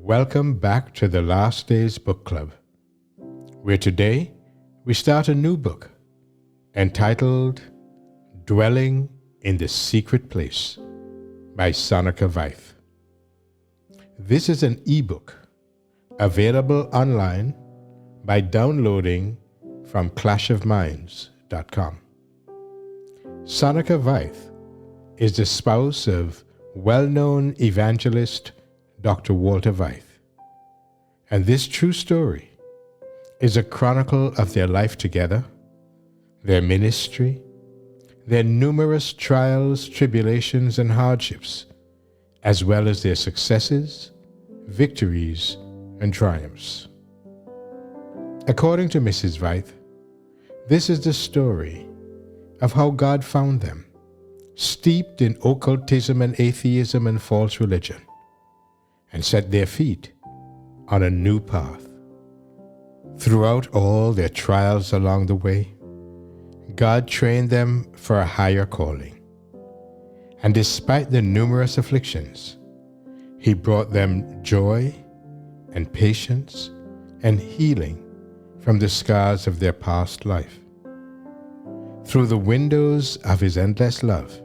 Welcome back to the Last Days Book Club, where today we start a new book entitled Dwelling in the Secret Place by Sonica Veith. This is an ebook available online by downloading from clashofminds.com. Sonica Veith is the spouse of well-known evangelist Dr. Walter Veith, and this true story is a chronicle of their life together, their ministry, their numerous trials, tribulations, and hardships, as well as their successes, victories, and triumphs. According to Mrs. Veith, this is the story of how God found them, steeped in occultism and atheism and false religion, and set their feet on a new path. Throughout all their trials along the way, God trained them for a higher calling. And despite the numerous afflictions, He brought them joy and patience and healing from the scars of their past life. Through the windows of His endless love,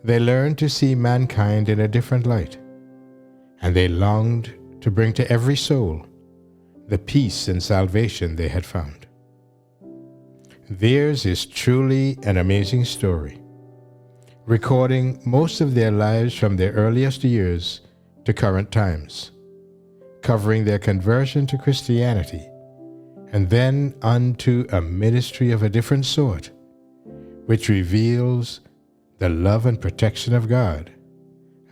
they learned to see mankind in a different light, and they longed to bring to every soul the peace and salvation they had found. Theirs is truly an amazing story, recording most of their lives from their earliest years to current times, covering their conversion to Christianity, and then unto a ministry of a different sort, which reveals the love and protection of God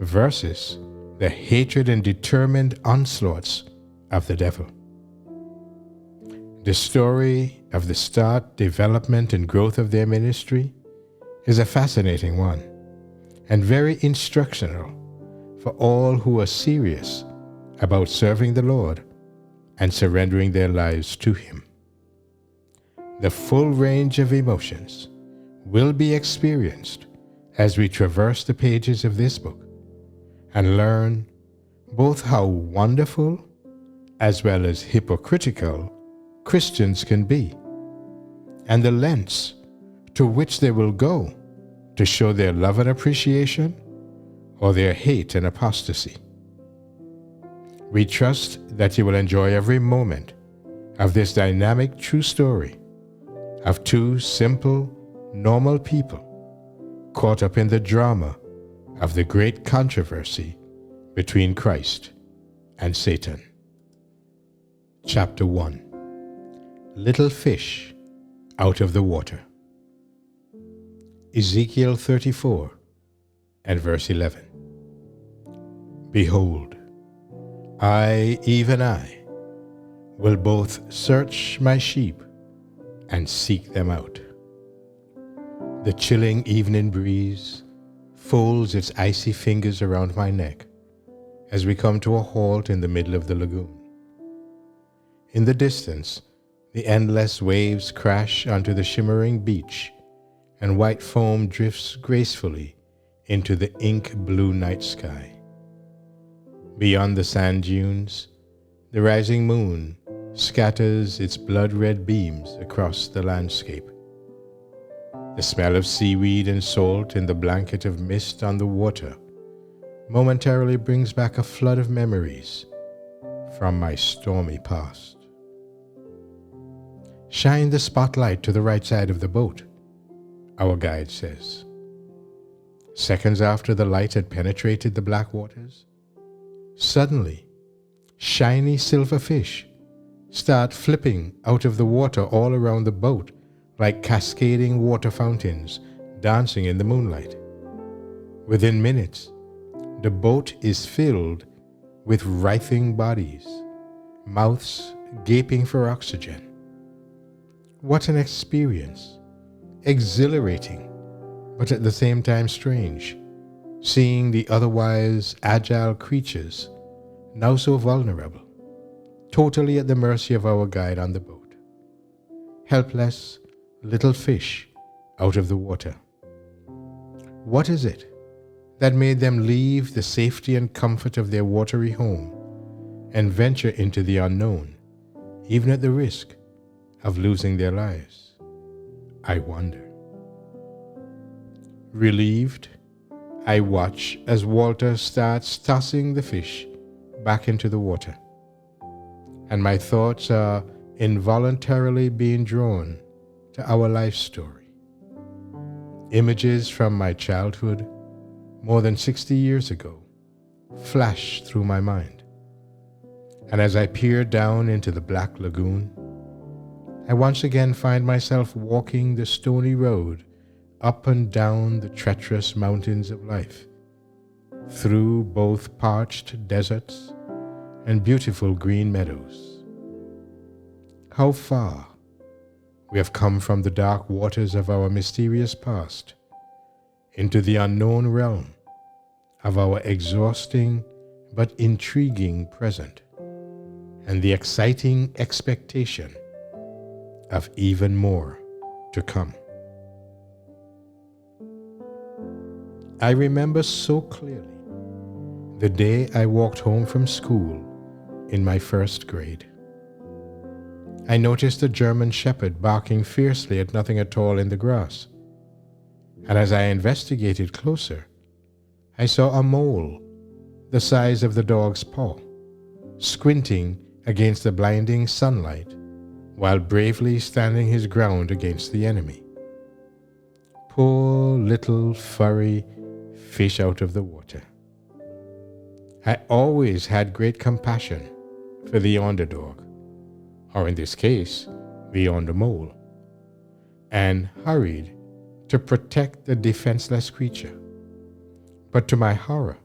versus the hatred and determined onslaughts of the devil. The story of the start, development, and growth of their ministry is a fascinating one and very instructional for all who are serious about serving the Lord and surrendering their lives to Him. The full range of emotions will be experienced as we traverse the pages of this book and learn both how wonderful as well as hypocritical Christians can be, and the lengths to which they will go to show their love and appreciation or their hate and apostasy. We trust that you will enjoy every moment of this dynamic true story of two simple, normal people caught up in the drama of the great controversy between Christ and Satan. Chapter 1. Little Fish Out of the Water. Ezekiel 34 and verse 11. Behold, I, even I, will both search my sheep and seek them out. The chilling evening breeze folds its icy fingers around my neck as we come to a halt in the middle of the lagoon. In the distance, the endless waves crash onto the shimmering beach, and white foam drifts gracefully into the ink-blue night sky. Beyond the sand dunes, the rising moon scatters its blood-red beams across the landscape. The smell of seaweed and salt in the blanket of mist on the water momentarily brings back a flood of memories from my stormy past. Shine the spotlight to the right side of the boat, our guide says. Seconds after the light had penetrated the black waters, suddenly, shiny silver fish start flipping out of the water all around the boat like cascading water fountains dancing in the moonlight. Within minutes, the boat is filled with writhing bodies, mouths gaping for oxygen. What an experience! Exhilarating, but at the same time strange, seeing the otherwise agile creatures now so vulnerable, totally at the mercy of our guide on the boat. Helpless little fish out of the water. What is it that made them leave the safety and comfort of their watery home and venture into the unknown, even at the risk of losing their lives? I wonder. Relieved, I watch as Walter starts tossing the fish back into the water, and my thoughts are involuntarily being drawn to our life story. Images from my childhood, more than 60 years ago, flash through my mind, and as I peer down into the black lagoon, I once again find myself walking the stony road up and down the treacherous mountains of life, through both parched deserts and beautiful green meadows. How far we have come from the dark waters of our mysterious past into the unknown realm of our exhausting but intriguing present, and the exciting expectation of even more to come. I remember so clearly the day I walked home from school in my first grade. I noticed a German shepherd barking fiercely at nothing at all in the grass, and as I investigated closer, I saw a mole the size of the dog's paw, squinting against the blinding sunlight while bravely standing his ground against the enemy. Poor little furry fish out of the water. I always had great compassion for the underdog, or in this case, the undermole, and hurried to protect the defenseless creature. But to my horror,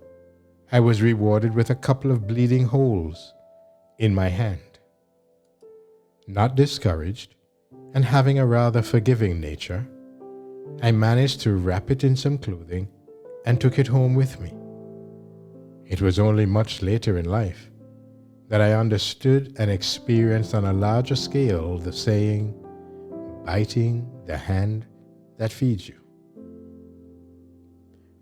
I was rewarded with a couple of bleeding holes in my hand. Not discouraged, and having a rather forgiving nature, I managed to wrap it in some clothing and took it home with me. It was only much later in life that I understood and experienced on a larger scale the saying, biting the hand that feeds you.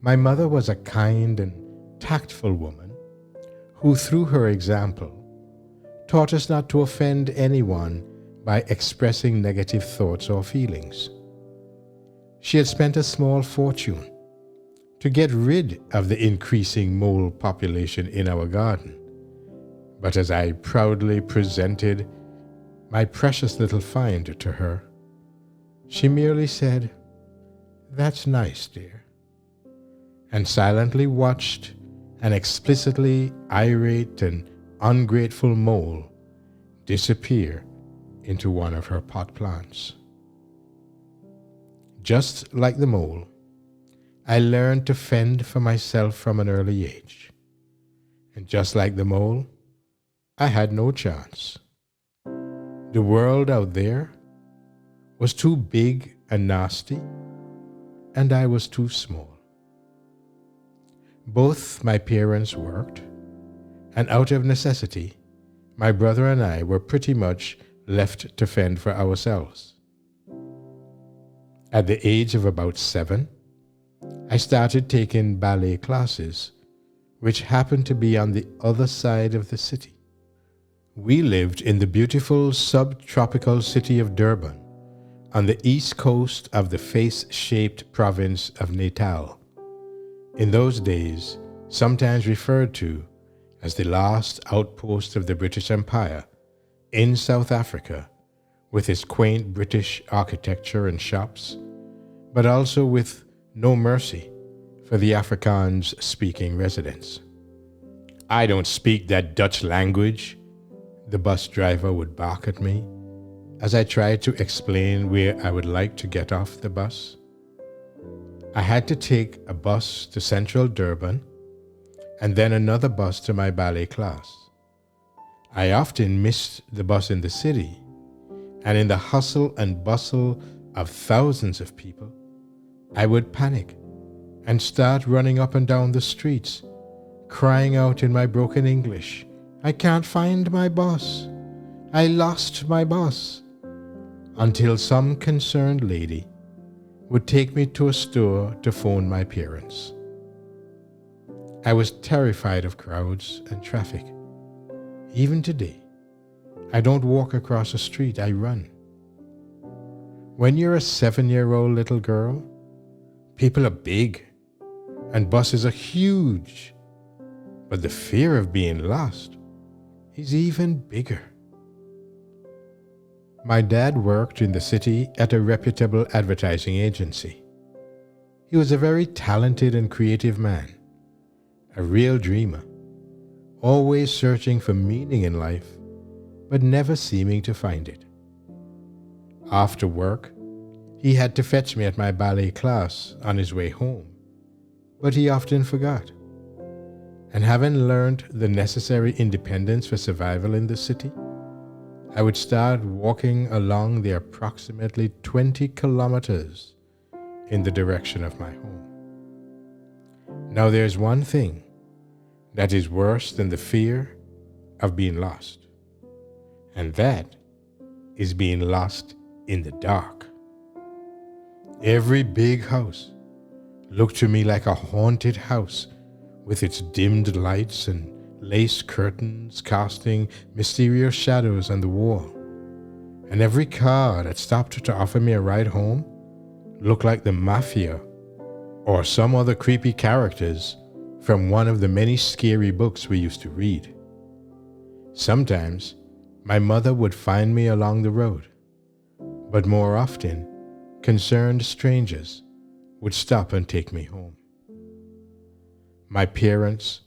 My mother was a kind and tactful woman who, through her example, taught us not to offend anyone by expressing negative thoughts or feelings. She had spent a small fortune to get rid of the increasing mole population in our garden, but as I proudly presented my precious little find to her, she merely said, "That's nice, dear," and silently watched an explicitly irate and ungrateful mole disappear into one of her pot plants. Just like the mole, I learned to fend for myself from an early age. And just like the mole, I had no chance. The world out there was too big and nasty, and I was too small. Both my parents worked, and out of necessity, my brother and I were pretty much left to fend for ourselves. At the age of about 7, I started taking ballet classes, which happened to be on the other side of the city. We lived in the beautiful subtropical city of Durban, on the east coast of the face-shaped province of Natal, in those days sometimes referred to as the last outpost of the British Empire in South Africa, with its quaint British architecture and shops, but also with no mercy for the Afrikaans-speaking residents. "I don't speak that Dutch language," the bus driver would bark at me as I tried to explain where I would like to get off the bus. I had to take a bus to central Durban and then another bus to my ballet class. I often missed the bus in the city, and in the hustle and bustle of thousands of people, I would panic and start running up and down the streets, crying out in my broken English, "I can't find my bus. I lost my bus," until some concerned lady would take me to a store to phone my parents. I was terrified of crowds and traffic. Even today, I don't walk across the street, I run. When you're a 7-year-old little girl, people are big and buses are huge, but the fear of being lost is even bigger. My dad worked in the city at a reputable advertising agency. He was a very talented and creative man, a real dreamer, always searching for meaning in life, but never seeming to find it. After work, he had to fetch me at my ballet class on his way home, but he often forgot. And having learned the necessary independence for survival in the city, I would start walking along the approximately 20 kilometers in the direction of my home. Now there's one thing that is worse than the fear of being lost, and that is being lost in the dark. Every big house looked to me like a haunted house with its dimmed lights and lace curtains casting mysterious shadows on the wall. And every car that stopped to offer me a ride home looked like the mafia or some other creepy characters from one of the many scary books we used to read. Sometimes my mother would find me along the road, but more often, concerned strangers would stop and take me home. My parents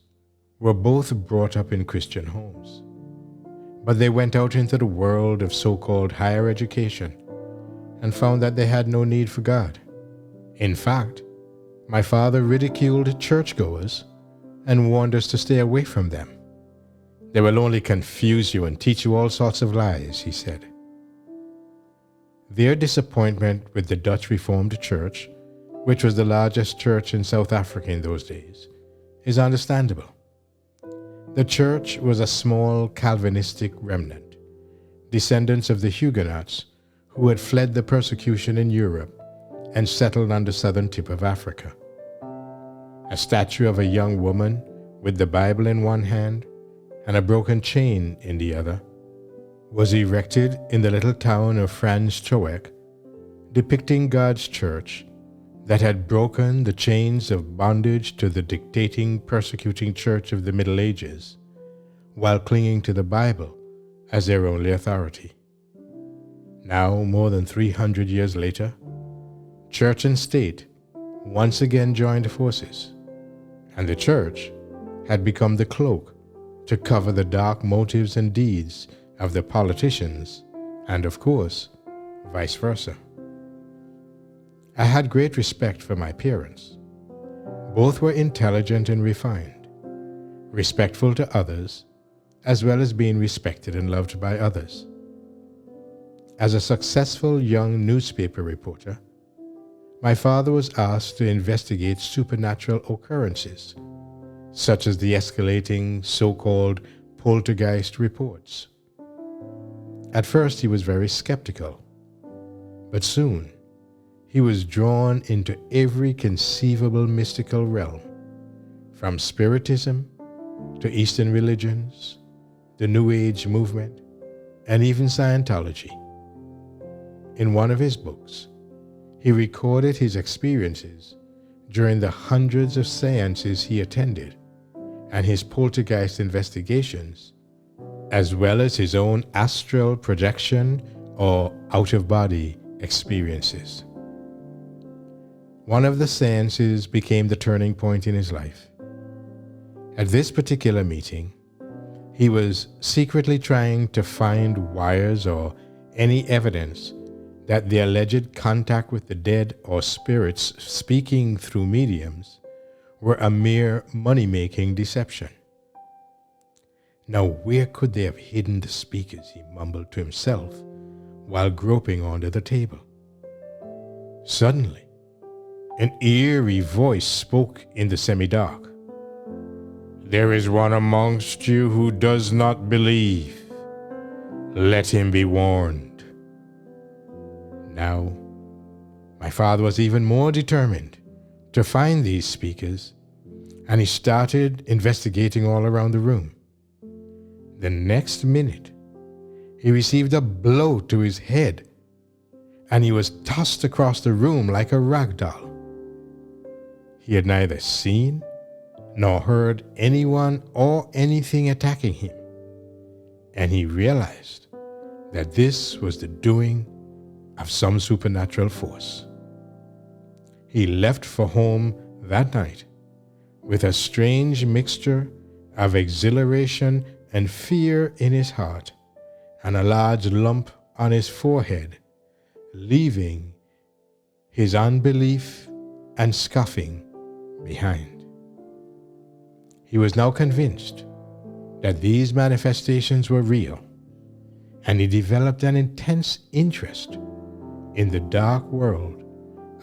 were both brought up in Christian homes, but they went out into the world of so-called higher education and found that they had no need for God. In fact, my father ridiculed churchgoers and warned us to stay away from them. They will only confuse you and teach you all sorts of lies, he said. Their disappointment with the Dutch Reformed Church, which was the largest church in South Africa in those days, is understandable. The church was a small Calvinistic remnant, descendants of the Huguenots who had fled the persecution in Europe and settled on the southern tip of Africa. A statue of a young woman with the Bible in one hand and a broken chain in the other was erected in the little town of Franschhoek, depicting God's church that had broken the chains of bondage to the dictating, persecuting church of the Middle Ages, while clinging to the Bible as their only authority. Now, more than 300 years later, church and state once again joined forces, and the church had become the cloak to cover the dark motives and deeds of the politicians, and of course, vice versa. I had great respect for my parents. Both were intelligent and refined, respectful to others, as well as being respected and loved by others. As a successful young newspaper reporter, my father was asked to investigate supernatural occurrences, such as the escalating so-called poltergeist reports. At first he was very skeptical, but soon he was drawn into every conceivable mystical realm, from Spiritism to Eastern religions, the New Age movement, and even Scientology. In one of his books, he recorded his experiences during the hundreds of seances he attended and his poltergeist investigations, as well as his own astral projection or out-of-body experiences. One of the seances became the turning point in his life. At this particular meeting, he was secretly trying to find wires or any evidence that the alleged contact with the dead or spirits speaking through mediums were a mere money-making deception. Now, where could they have hidden the speakers, he mumbled to himself while groping under the table. Suddenly, an eerie voice spoke in the semi-dark. "There is one amongst you who does not believe. Let him be warned." Now, my father was even more determined to find these speakers, and he started investigating all around the room. The next minute, he received a blow to his head, and he was tossed across the room like a rag doll. He had neither seen nor heard anyone or anything attacking him, and he realized that this was the doing of some supernatural force. He left for home that night with a strange mixture of exhilaration and fear in his heart, and a large lump on his forehead, leaving his unbelief and scoffing behind. He was now convinced that these manifestations were real, and he developed an intense interest in the dark world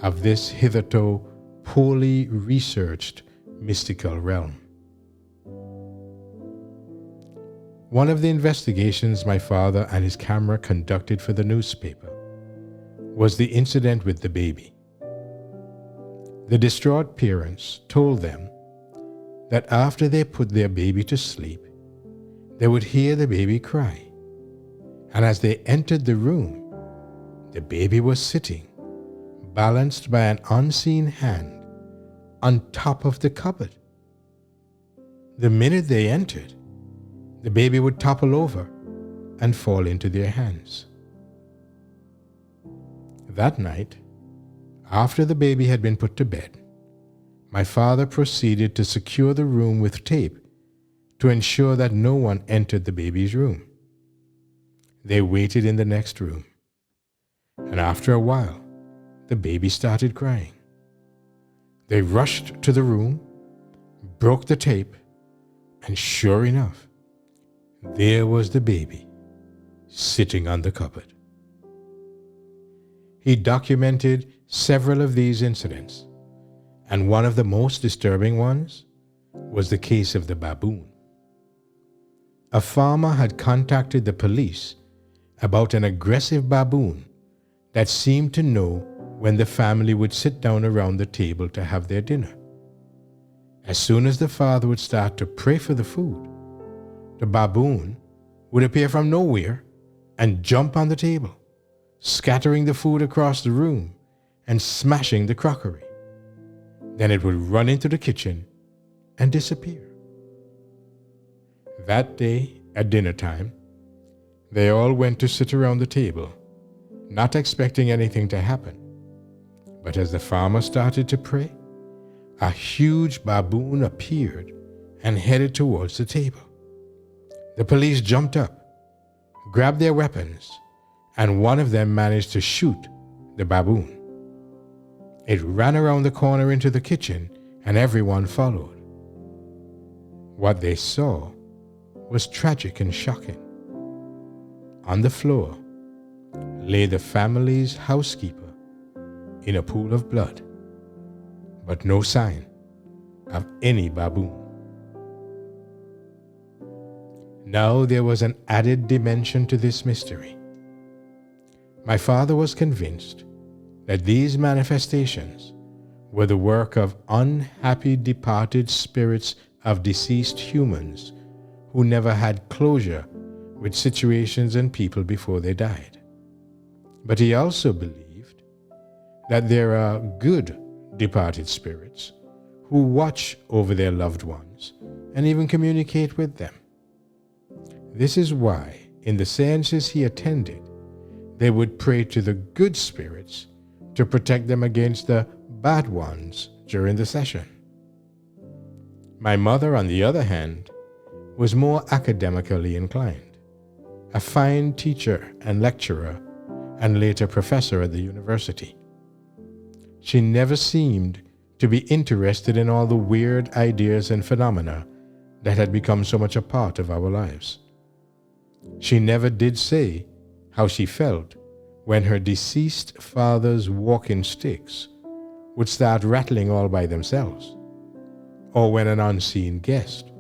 of this hitherto poorly researched mystical realm. One of the investigations my father and his camera conducted for the newspaper was the incident with the baby. The distraught parents told them that after they put their baby to sleep, they would hear the baby cry, and as they entered the room, the baby was sitting, balanced by an unseen hand, on top of the cupboard. The minute they entered, the baby would topple over and fall into their hands. That night, after the baby had been put to bed, my father proceeded to secure the room with tape to ensure that no one entered the baby's room. They waited in the next room, and after a while, the baby started crying. They rushed to the room, broke the tape, and sure enough, there was the baby sitting on the cupboard. He documented several of these incidents, and one of the most disturbing ones was the case of the baboon. A farmer had contacted the police about an aggressive baboon that seemed to know when the family would sit down around the table to have their dinner. As soon as the father would start to pray for the food, the baboon would appear from nowhere and jump on the table, scattering the food across the room and smashing the crockery. Then it would run into the kitchen and disappear. That day, at dinner time, they all went to sit around the table, not expecting anything to happen. But as the farmer started to pray, a huge baboon appeared and headed towards the table. The police jumped up, grabbed their weapons, and one of them managed to shoot the baboon. It ran around the corner into the kitchen, and everyone followed. What they saw was tragic and shocking. On the floor lay the family's housekeeper in a pool of blood, but no sign of any baboon. Now there was an added dimension to this mystery. My father was convinced that these manifestations were the work of unhappy departed spirits of deceased humans who never had closure with situations and people before they died. But he also believed that there are good departed spirits who watch over their loved ones and even communicate with them. This is why, in the seances he attended, they would pray to the good spirits to protect them against the bad ones during the session. My mother, on the other hand, was more academically inclined, a fine teacher and lecturer, and later professor at the university. She never seemed to be interested in all the weird ideas and phenomena that had become so much a part of our lives. She never did say how she felt when her deceased father's walking sticks would start rattling all by themselves, or when an unseen guest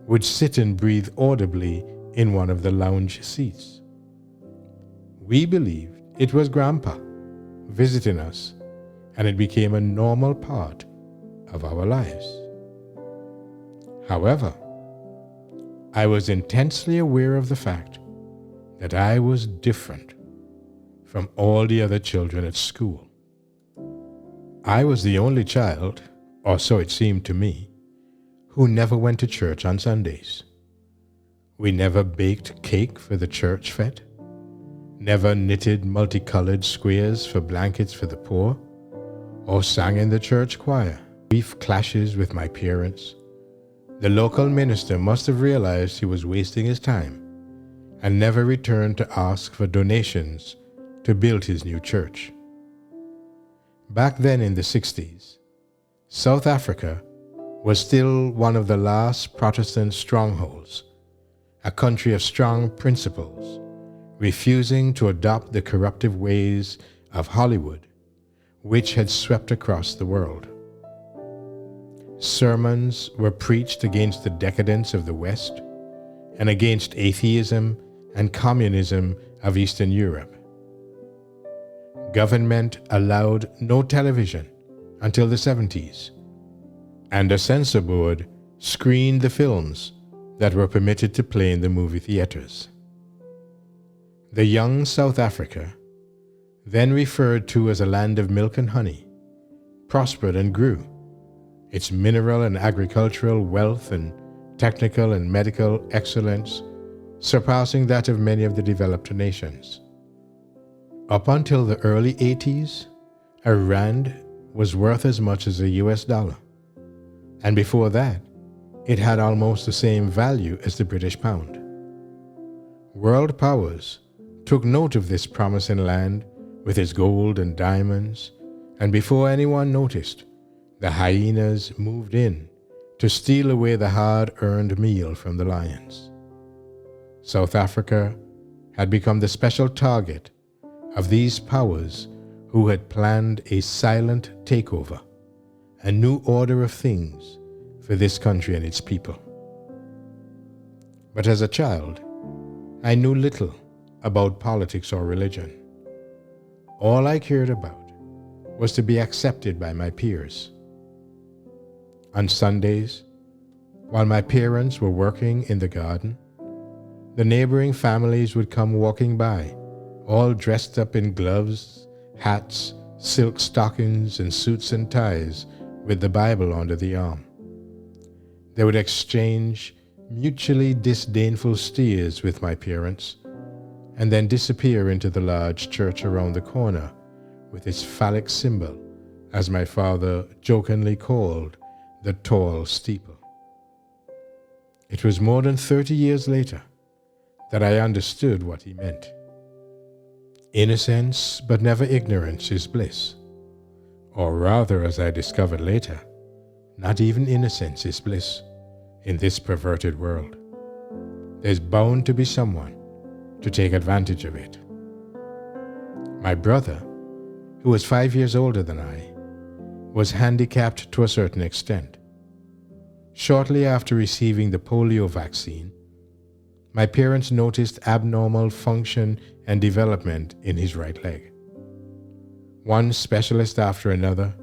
would sit and breathe audibly in one of the lounge seats. We believed it was Grandpa visiting us, and it became a normal part of our lives. However, I was intensely aware of the fact that I was different from all the other children at school. I was the only child, or so it seemed to me, who never went to church on Sundays. We never baked cake for the church fete, never knitted multicolored squares for blankets for the poor, or sang in the church choir. Brief clashes with my parents. The local minister must have realized he was wasting his time and never returned to ask for donations to build his new church. Back then in the 60s, South Africa was still one of the last Protestant strongholds, a country of strong principles, refusing to adopt the corruptive ways of Hollywood, which had swept across the world. Sermons were preached against the decadence of the West and against atheism and communism of Eastern Europe. Government allowed no television until the 70s, and a censor board screened the films that were permitted to play in the movie theaters. The young South Africa, then referred to as a land of milk and honey, prospered and grew, its mineral and agricultural wealth and technical and medical excellence surpassing that of many of the developed nations. Up until the early 80s, a rand was worth as much as a US dollar, and before that, it had almost the same value as the British pound. World powers took note of this promising land with its gold and diamonds, and before anyone noticed, the hyenas moved in to steal away the hard-earned meal from the lions. South Africa had become the special target of these powers who had planned a silent takeover, a new order of things for this country and its people. But as a child, I knew little about politics or religion. All I cared about was to be accepted by my peers. On Sundays, while my parents were working in the garden, the neighboring families would come walking by, all dressed up in gloves, hats, silk stockings, and suits and ties with the Bible under the arm. They would exchange mutually disdainful stares with my parents and then disappear into the large church around the corner with its phallic symbol, as my father jokingly called the tall steeple. It was more than 30 years later that I understood what he meant. Innocence, but never ignorance, is bliss. Or rather, as I discovered later, not even innocence is bliss in this perverted world. There's bound to be someone to take advantage of it. My brother, who was 5 years older than I, was handicapped to a certain extent. Shortly after receiving the polio vaccine, my parents noticed abnormal function and development in his right leg. One specialist after another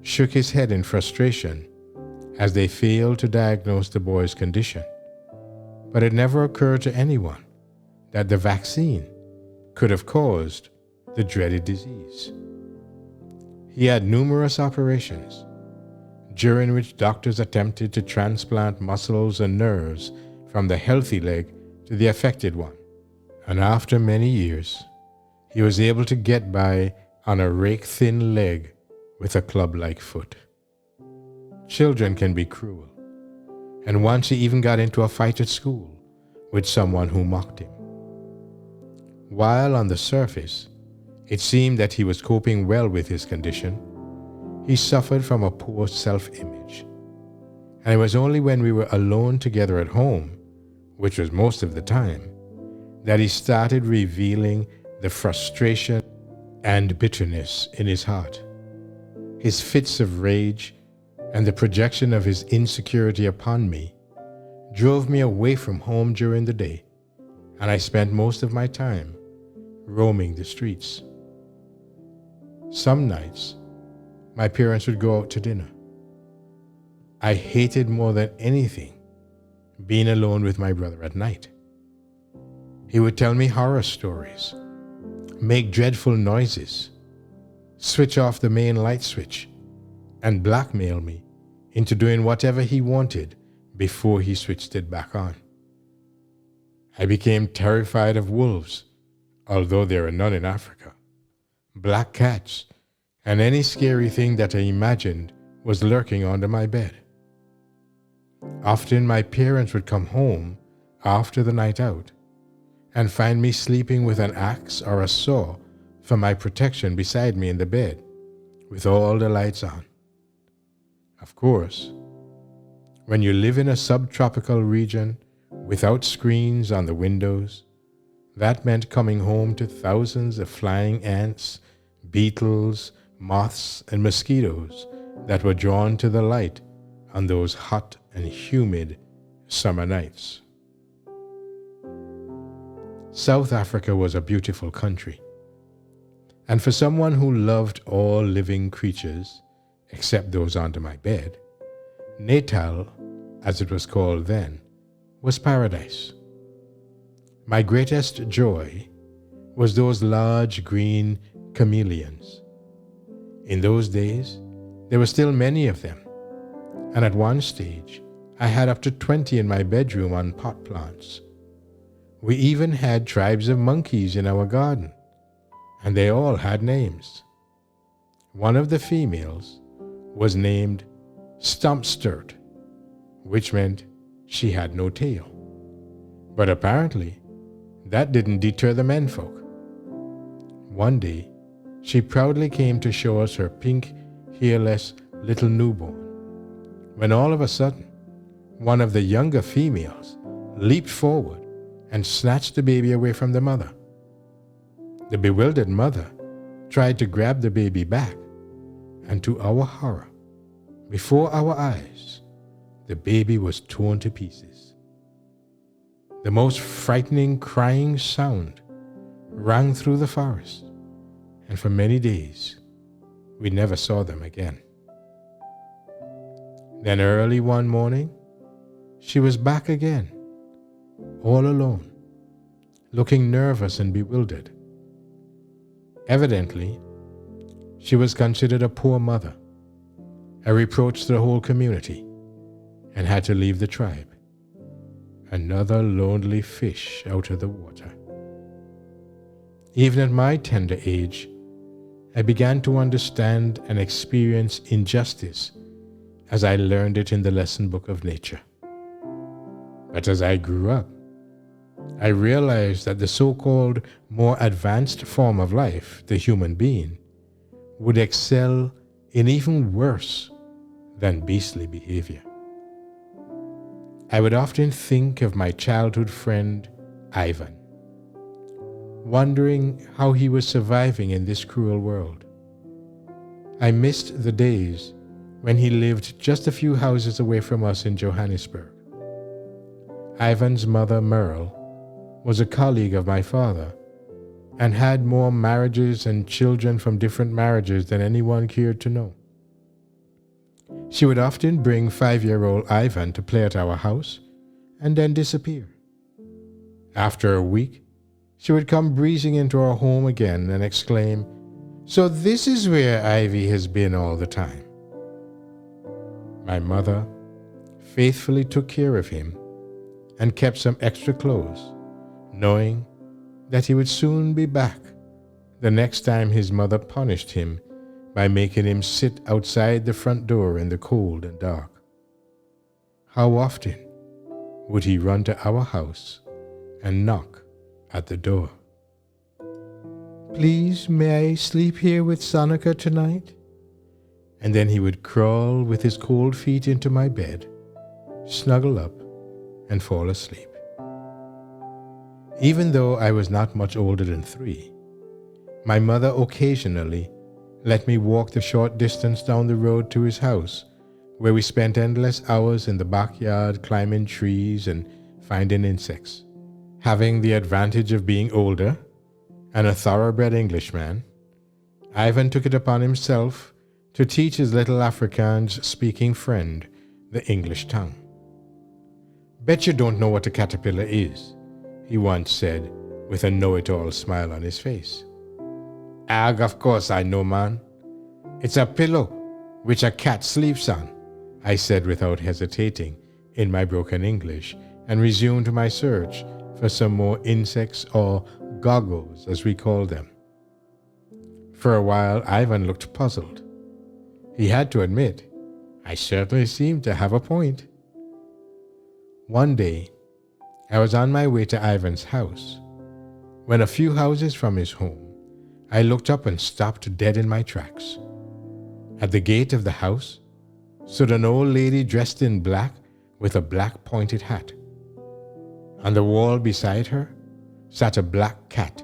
shook his head in frustration as they failed to diagnose the boy's condition, but it never occurred to anyone that the vaccine could have caused the dreaded disease. He had numerous operations, during which doctors attempted to transplant muscles and nerves from the healthy leg to the affected one, and after many years, he was able to get by on a rake-thin leg with a club-like foot. Children can be cruel, and once he even got into a fight at school with someone who mocked him. While on the surface, it seemed that he was coping well with his condition, he suffered from a poor self-image. And it was only when we were alone together at home, which was most of the time, that he started revealing the frustration and bitterness in his heart. His fits of rage and the projection of his insecurity upon me drove me away from home during the day, and I spent most of my time roaming the streets. Some nights, my parents would go out to dinner. I hated more than anything being alone with my brother at night. He would tell me horror stories, make dreadful noises, switch off the main light switch, and blackmail me into doing whatever he wanted before he switched it back on. I became terrified of wolves, although there are none in Africa, black cats, and any scary thing that I imagined was lurking under my bed. Often my parents would come home after the night out and find me sleeping with an axe or a saw for my protection beside me in the bed, with all the lights on. Of course, when you live in a subtropical region without screens on the windows, that meant coming home to thousands of flying ants, beetles, moths, and mosquitoes that were drawn to the light on those hot and humid summer nights. South Africa was a beautiful country, and for someone who loved all living creatures, except those under my bed, Natal, as it was called then, was paradise. My greatest joy was those large green chameleons. In those days, there were still many of them, and at one stage, I had up to 20 in my bedroom on pot plants. We even had tribes of monkeys in our garden, and they all had names. One of the females was named Stompstert, which meant she had no tail. But apparently, that didn't deter the menfolk. One day, she proudly came to show us her pink, hairless little newborn, when all of a sudden, one of the younger females leaped forward and snatched the baby away from the mother. The bewildered mother tried to grab the baby back, and to our horror, before our eyes, the baby was torn to pieces. The most frightening crying sound rang through the forest, and for many days we never saw them again. Then early one morning, she was back again, all alone, looking nervous and bewildered. Evidently, she was considered a poor mother, a reproach to the whole community, and had to leave the tribe. Another lonely fish out of the water. Even at my tender age, I began to understand and experience injustice as I learned it in the lesson book of nature. But as I grew up, I realized that the so-called more advanced form of life, the human being, would excel in even worse than beastly behavior. I would often think of my childhood friend, Ivan, wondering how he was surviving in this cruel world. I missed the days when he lived just a few houses away from us in Johannesburg. Ivan's mother, Merle, was a colleague of my father and had more marriages and children from different marriages than anyone cared to know. She would often bring 5-year-old Ivan to play at our house and then disappear. After a week, she would come breezing into our home again and exclaim, "So this is where Ivy has been all the time." My mother faithfully took care of him and kept some extra clothes, knowing that he would soon be back the next time his mother punished him by making him sit outside the front door in the cold and dark. How often would he run to our house and knock at the door? "Please, may I sleep here with Sonica tonight?" And then he would crawl with his cold feet into my bed, snuggle up, and fall asleep. Even though I was not much older than 3, my mother occasionally let me walk the short distance down the road to his house, where we spent endless hours in the backyard climbing trees and finding insects. Having the advantage of being older and a thoroughbred Englishman, Ivan took it upon himself to teach his little Afrikaans-speaking friend the English tongue. Bet you don't know what a caterpillar is, he once said with a know-it-all smile on his face. Ag, of course I know, man. It's a pillow which a cat sleeps on, I said without hesitating in my broken English, and resumed my search for some more insects or goggles, as we call them. For a while, Ivan looked puzzled. He had to admit, I certainly seemed to have a point. One day, I was on my way to Ivan's house. When a few houses from his home, I looked up and stopped dead in my tracks. At the gate of the house stood an old lady dressed in black with a black pointed hat. On the wall beside her sat a black cat,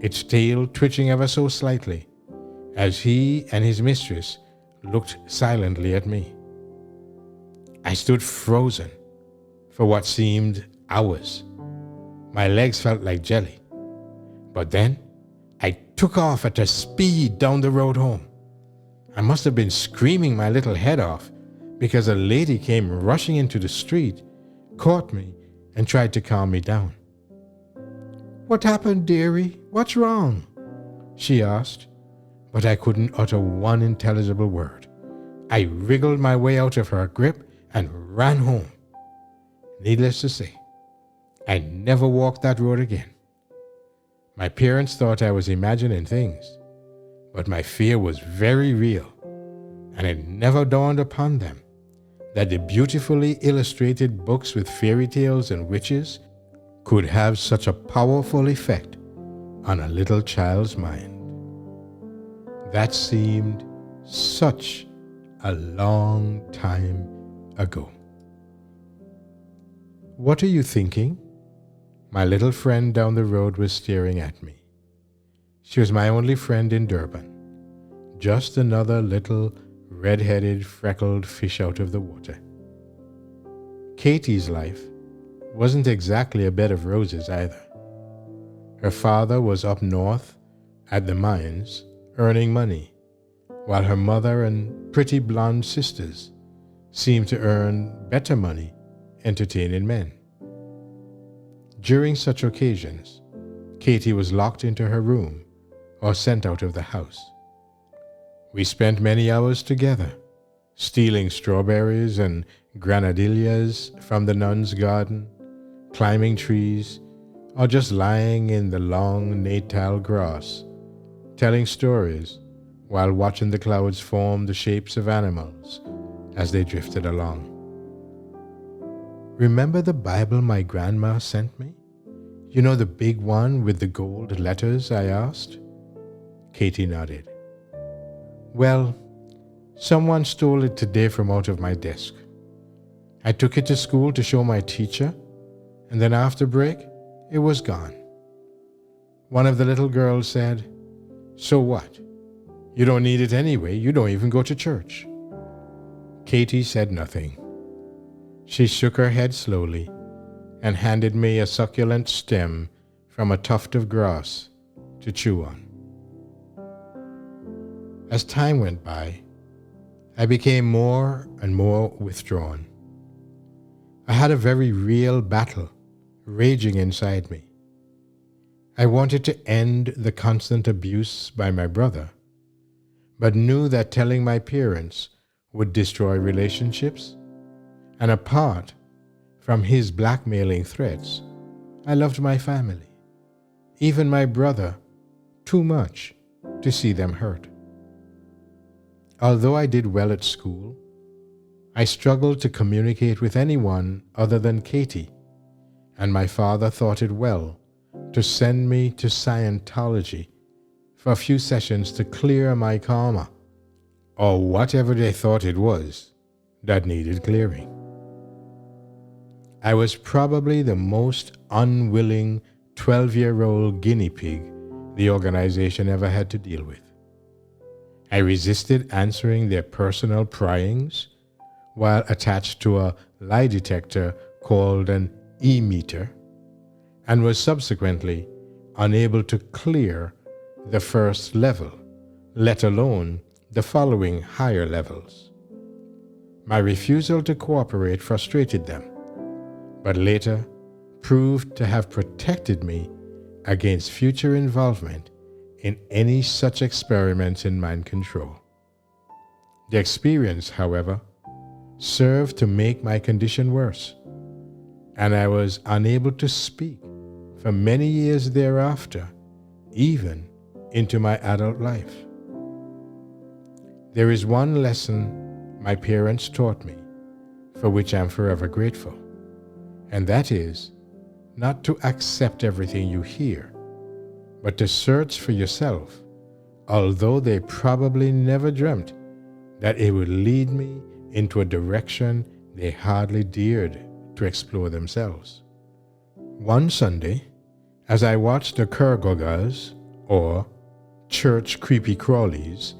its tail twitching ever so slightly, as he and his mistress looked silently at me. I stood frozen for what seemed hours. My legs felt like jelly. But then I took off at a speed down the road home. I must have been screaming my little head off because a lady came rushing into the street, caught me, and tried to calm me down. What happened, dearie? What's wrong? She asked, but I couldn't utter one intelligible word. I wriggled my way out of her grip and ran home. Needless to say, I never walked that road again. My parents thought I was imagining things, but my fear was very real, and it never dawned upon them that the beautifully illustrated books with fairy tales and witches could have such a powerful effect on a little child's mind. That seemed such a long time ago. What are you thinking? My little friend down the road was staring at me. She was my only friend in Durban, just another little red-headed, freckled fish out of the water. Katie's life wasn't exactly a bed of roses either. Her father was up north at the mines earning money, while her mother and pretty blonde sisters seemed to earn better money entertaining men. During such occasions, Katie was locked into her room or sent out of the house. We spent many hours together, stealing strawberries and granadillas from the nun's garden, climbing trees, or just lying in the long natal grass, telling stories while watching the clouds form the shapes of animals as they drifted along. Remember the Bible my grandma sent me? You know, the big one with the gold letters, I asked. Katie nodded. Well, someone stole it today from out of my desk. I took it to school to show my teacher, and then after break, it was gone. One of the little girls said, "So what? You don't need it anyway. You don't even go to church." Katie said nothing. She shook her head slowly and handed me a succulent stem from a tuft of grass to chew on. As time went by, I became more and more withdrawn. I had a very real battle raging inside me. I wanted to end the constant abuse by my brother, but knew that telling my parents would destroy relationships, and apart from his blackmailing threats, I loved my family, even my brother, too much to see them hurt. Although I did well at school, I struggled to communicate with anyone other than Katie, and my father thought it well to send me to Scientology for a few sessions to clear my karma, or whatever they thought it was that needed clearing. I was probably the most unwilling 12-year-old guinea pig the organization ever had to deal with. I resisted answering their personal pryings while attached to a lie detector called an e-meter, and was subsequently unable to clear the first level, let alone the following higher levels. My refusal to cooperate frustrated them, but later proved to have protected me against future involvement in any such experiments in mind control. The experience, however, served to make my condition worse, and I was unable to speak for many years thereafter, even into my adult life. There is one lesson my parents taught me, for which I am forever grateful, and that is not to accept everything you hear, but to search for yourself, although they probably never dreamt that it would lead me into a direction they hardly dared to explore themselves. One Sunday, as I watched the Kurgogas, or church creepy crawlies,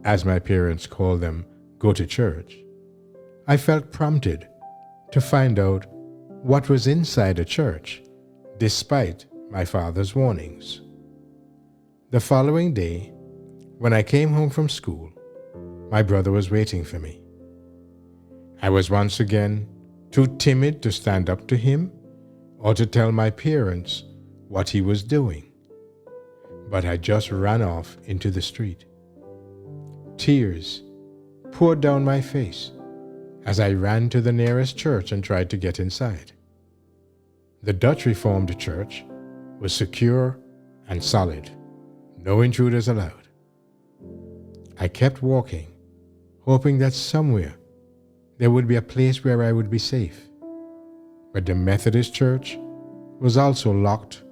as my parents call them, go to church, I felt prompted to find out what was inside a church, despite my father's warnings. The following day, when I came home from school, my brother was waiting for me. I was once again too timid to stand up to him or to tell my parents what he was doing, but I just ran off into the street. Tears poured down my face as I ran to the nearest church and tried to get inside. The Dutch Reformed Church was secure and solid. No intruders allowed. I kept walking, hoping that somewhere there would be a place where I would be safe. But the Methodist Church was also locked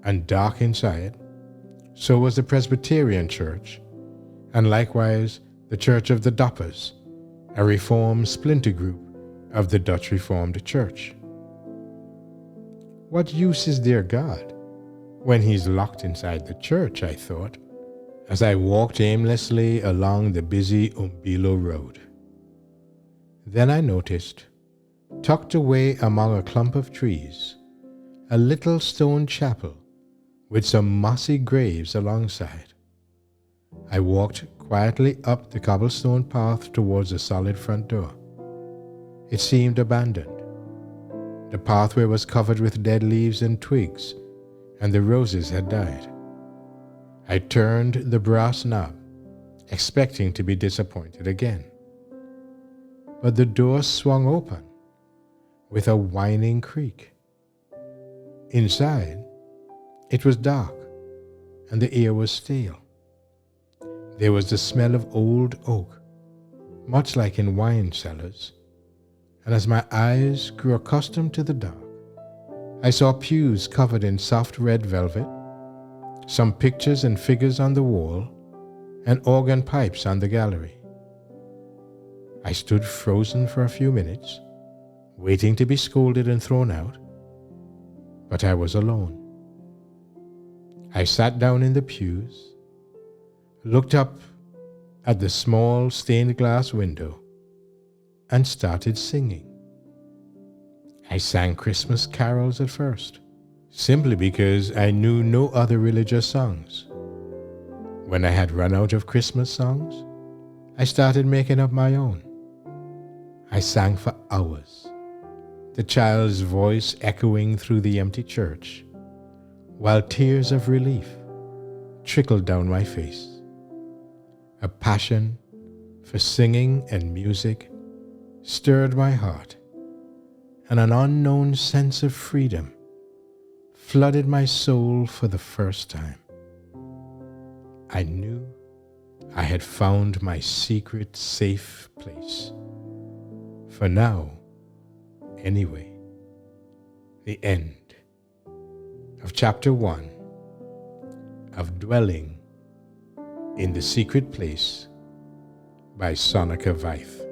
and dark inside. So was the Presbyterian Church, and likewise the Church of the Doppers, a Reformed splinter group of the Dutch Reformed Church. What use is their God when he's locked inside the church, I thought, as I walked aimlessly along the busy Umbilo Road. Then I noticed, tucked away among a clump of trees, a little stone chapel with some mossy graves alongside. I walked quietly up the cobblestone path towards the solid front door. It seemed abandoned. The pathway was covered with dead leaves and twigs, and the roses had died. I turned the brass knob, expecting to be disappointed again. But the door swung open with a whining creak. Inside, it was dark, and the air was stale. There was the smell of old oak, much like in wine cellars, and as my eyes grew accustomed to the dark, I saw pews covered in soft red velvet, some pictures and figures on the wall, and organ pipes on the gallery. I stood frozen for a few minutes, waiting to be scolded and thrown out, but I was alone. I sat down in the pews, looked up at the small stained glass window, and started singing. I sang Christmas carols at first, simply because I knew no other religious songs. When I had run out of Christmas songs, I started making up my own. I sang for hours, the child's voice echoing through the empty church, while tears of relief trickled down my face. A passion for singing and music stirred my heart, and an unknown sense of freedom flooded my soul for the first time. I knew I had found my secret safe place. For now, anyway. The end of Chapter 1 of Dwelling in the Secret Place by Sonica Veith.